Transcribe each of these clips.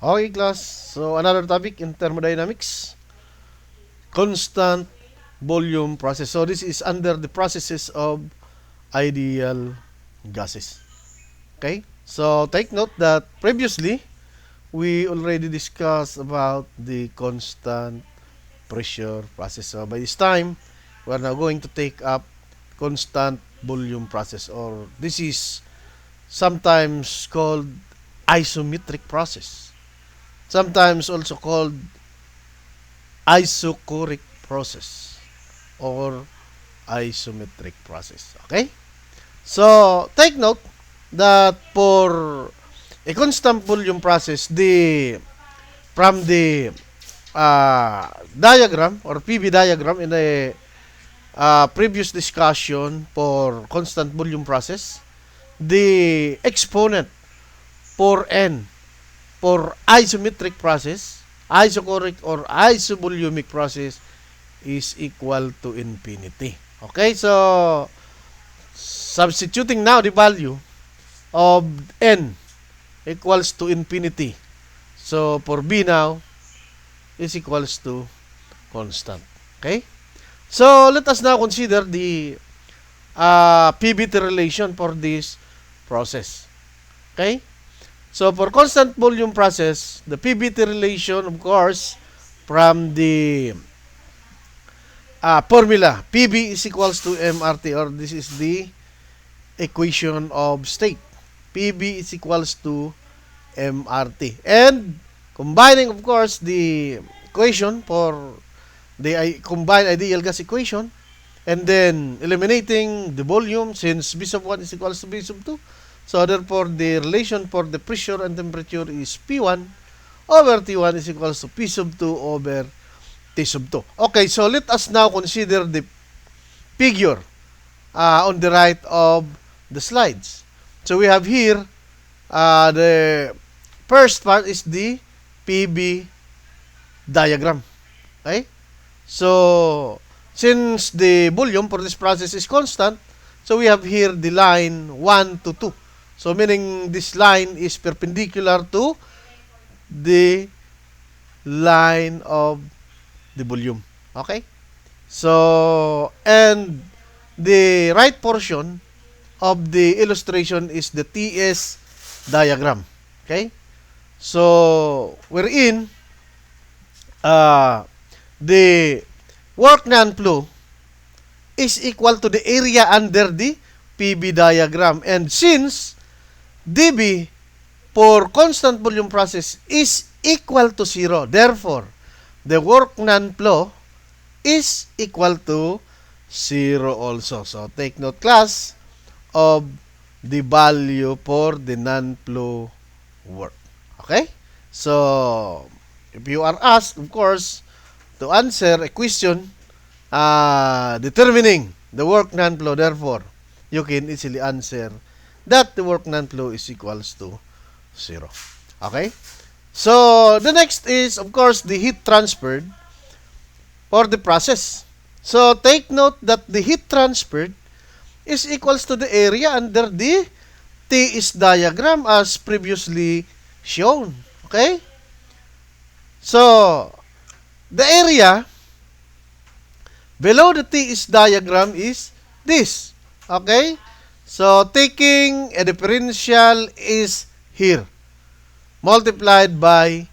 Okay, class. So, another topic in thermodynamics. Constant volume process. So, this is under the processes of ideal gases. Okay? So, take note that previously, we already discussed about the constant pressure process. So, by this time, we are now going to take up constant volume process, or this is sometimes called isometric process. Sometimes also called isochoric process or isometric process. Okay? So, take note that for a constant volume process, the from the diagram or PV diagram in the previous discussion for constant volume process, the exponent for N for isometric process, isochoric or isovolumic process is equal to infinity. Okay, so substituting now the value of N equals to infinity. So for B now is equals to constant. Okay, so let us now consider the PVT relation for this process. Okay, so for constant volume process, the PVT relation, of course, from the formula, PV is equals to MRT, or this is the equation of state. PV is equals to MRT. And combining, of course, the equation for the combined ideal gas equation, and then eliminating the volume since B sub 1 is equals to B sub 2. So therefore, the relation for the pressure and temperature is P1 over T1 is equals to P sub 2 over T sub 2. Okay, so let us now consider the figure on the right of the slides. So we have here the first part is the PV diagram. Okay? So, since the volume for this process is constant, so we have here the line 1 to 2. So, meaning this line is perpendicular to the line of the volume. Okay? So, and the right portion of the illustration is the TS diagram. Okay? So, wherein the work non-flow is equal to the area under the PV diagram. And since dB for constant volume process is equal to 0, therefore, the work non-flow is equal to 0 also. So, take note, class, of the value for the non-flow work. Okay? So, if you are asked, of course, to answer a question determining the work non-flow, therefore, you can easily answer that the work non-flow is equals to 0. Okay? So, the next is, of course, the heat transferred for the process. So, take note that the heat transferred is equals to the area under the TS diagram as previously shown. Okay? So, the area below the TS diagram is this. Okay? So, taking a differential is here, multiplied by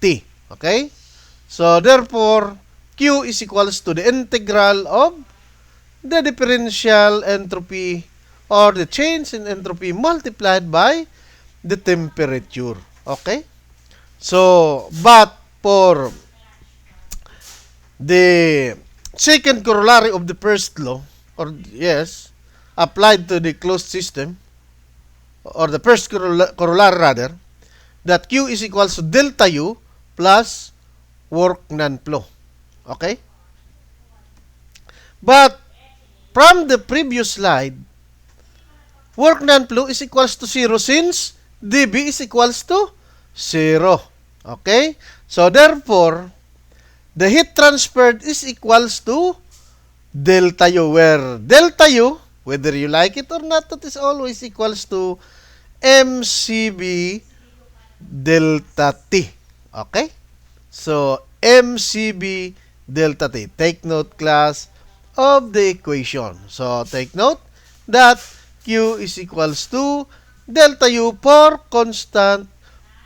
T. Okay? So, therefore, Q is equals to the integral of the differential entropy or the change in entropy multiplied by the temperature. Okay? So, but for the second corollary of the first law, or yes, applied to the closed system, or the first corollary rather, that Q is equals to delta U plus work non-flow. Okay? But from the previous slide, work non-flow is equals to 0 since dB is equals to 0. Okay? So, therefore, the heat transferred is equals to delta U, where delta U, whether you like it or not, it is always equals to MCV delta T. Okay? So, mCb delta T. Take note, class, of the equation. So, take note that Q is equals to delta U for constant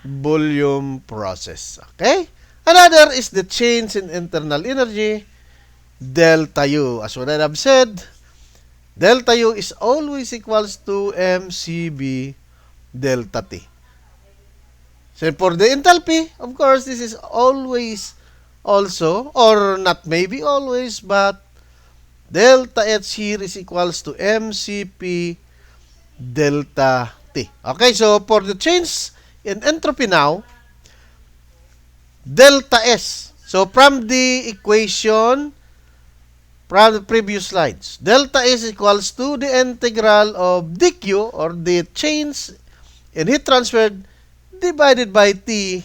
volume process. Okay? Another is the change in internal energy, delta U. As what I have said, delta U is always equals to mCb delta T. So for the enthalpy, of course, this is always also, or not maybe always, but delta H here is equals to mCp delta T. Okay, so for the change in entropy now, delta S. So from the equation from the previous slides, delta S equals to the integral of dq, or the change in heat transferred, divided by T,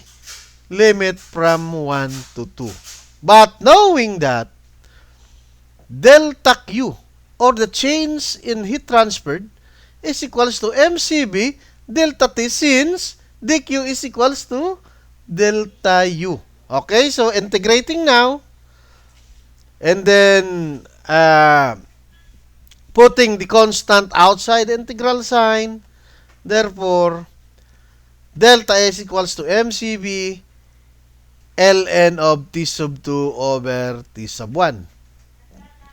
limit from 1 to 2. But knowing that delta Q, or the change in heat transferred, is equals to mCb delta T, since dq is equals to delta U. Okay, so integrating now, and then putting the constant outside the integral sign, therefore, delta S equals to mCb ln of T sub 2 over T sub 1.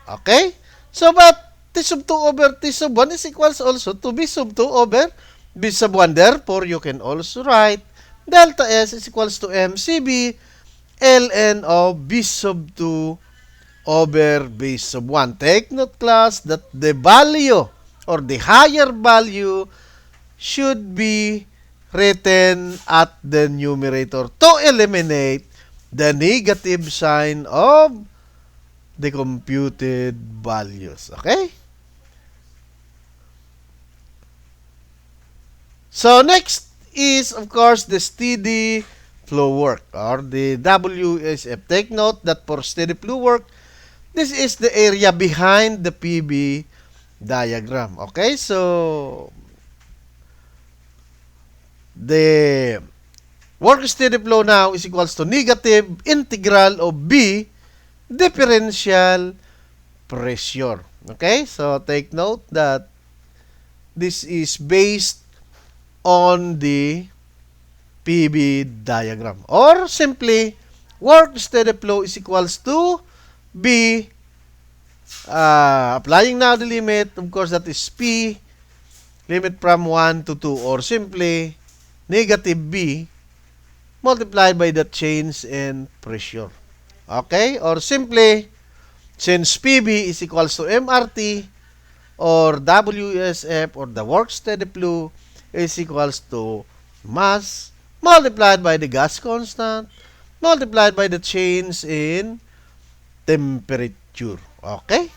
Okay? So, but T sub 2 over T sub 1 is equals also to B sub 2 over B sub 1. Therefore, you can also write delta S is equals to mCb ln of B sub 2 over B sub 1. Take note, class, that the value, or the higher value, should be written at the numerator to eliminate the negative sign of the computed values. Okay? So, next is, of course, the steady flow work, or the WSF. Take note that for steady flow work, this is the area behind the PV diagram. Okay? So, the work steady flow now is equals to negative integral of B differential pressure. Okay? So, take note that this is based on the PV diagram. Or simply, work steady flow is equals to B, applying now the limit, of course, that is P, limit from 1 to 2, or simply, negative B multiplied by the change in pressure. Okay? Or simply, since PV is equals to MRT, or WSF, or the work steady flow, is equals to mass multiplied by the gas constant multiplied by the change in temperature. Okay?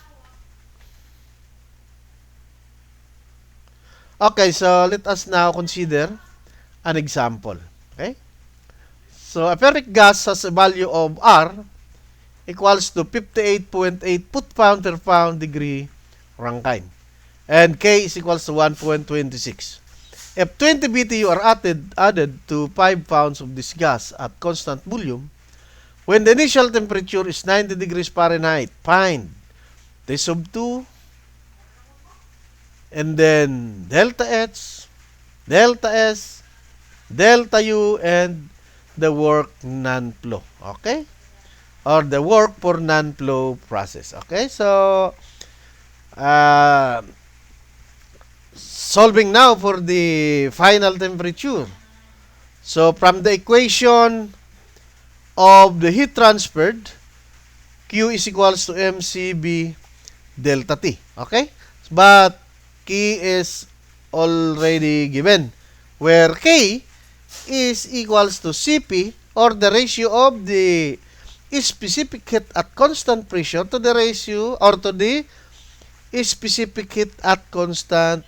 Okay, so let us now consider an example. Okay? So, a ferric gas has a value of R equals to 58.8 foot-pound per pound degree Rankine. And K is equals to 1.26. If 20 BTU are added to 5 pounds of this gas at constant volume, when the initial temperature is 90 degrees Fahrenheit, find T sub 2, and then delta H, delta S, delta U, and the work non-flow. Okay? Or the work for non-flow process. Okay? So, solving now for the final temperature. So, from the equation of the heat transferred, Q is equals to mCb delta T. Okay? But K is already given, where K is equals to Cp, or the ratio of the specific heat at constant pressure to the ratio, or to the specific heat at constant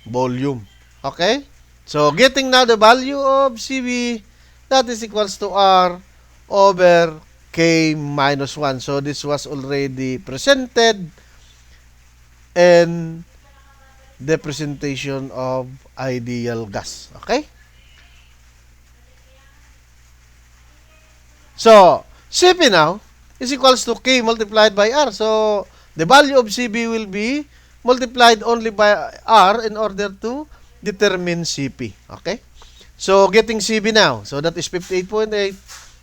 volume. Okay? So, getting now the value of Cv, that is equals to R over K minus 1. So, this was already presented in the presentation of ideal gas. Okay? So, CP now is equals to K multiplied by R. So, the value of CB will be multiplied only by R in order to determine CP. Okay? So, getting CB now. So, that is 58.8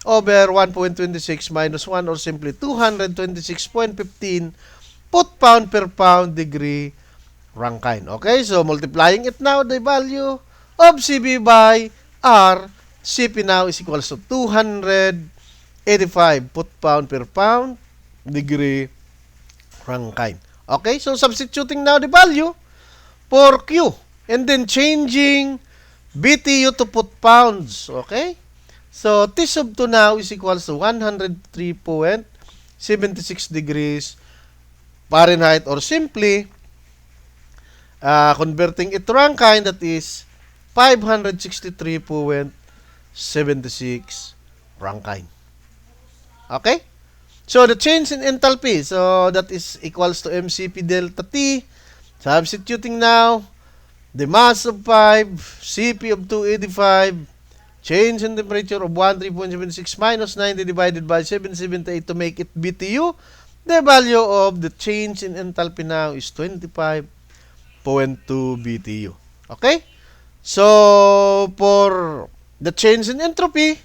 over 1.26 minus 1 or simply 226.15 foot-pound per pound degree Rankine. Okay? So, multiplying it now, the value of CB by R, CP now is equals to 285 foot-pound per pound degree Rankine. Okay? So, substituting now the value for Q and then changing BTU to foot-pounds. Okay? So, T sub 2 now is equals to 103.76 degrees Fahrenheit or simply converting it to Rankine, that is 563.76 Rankine. Okay? So, the change in enthalpy, so that is equals to MCP delta T. Substituting now, the mass of 5, CP of 285, change in temperature of 13.76 minus 90 divided by 778 to make it BTU. The value of the change in enthalpy now is 25.2 BTU. Okay? So, for the change in entropy,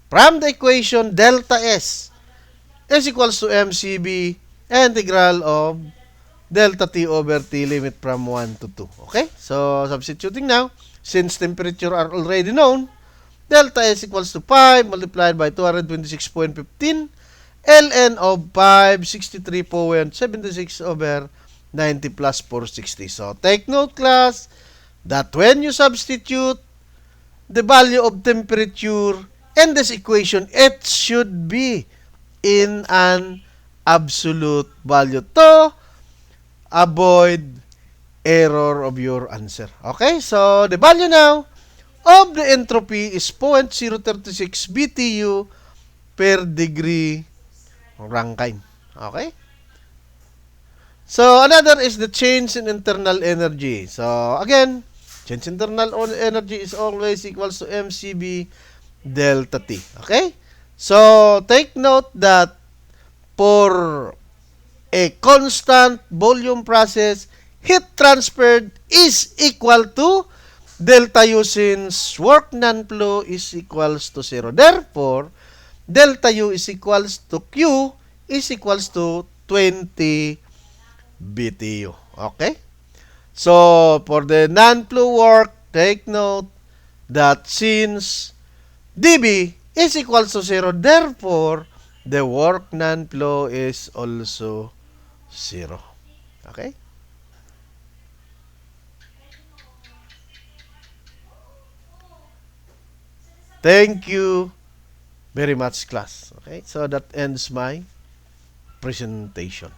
from the equation delta S is equals to MCB integral of delta T over T limit from 1 to 2. Okay? So, substituting now, since temperature are already known, delta S equals to 5 multiplied by 226.15 ln of 563.76 over 90 plus 460. So, take note, class, that when you substitute the value of temperature in this equation, it should be in an absolute value to avoid error of your answer. Okay? So, the value now of the entropy is 0.036 BTU per degree Rankine. Okay? So, another is the change in internal energy. So, again, change in internal energy is always equals to MCB delta T. Okay? So, take note that for a constant volume process, heat transferred is equal to delta U since work non-flow is equals to 0. Therefore, delta U is equals to Q is equals to 20 BTU. Okay? So, for the non-flow work, take note that since dB is equals to 0, therefore, the work non-flow is also 0. Okay? Thank you very much, class. Okay? So, that ends my presentation.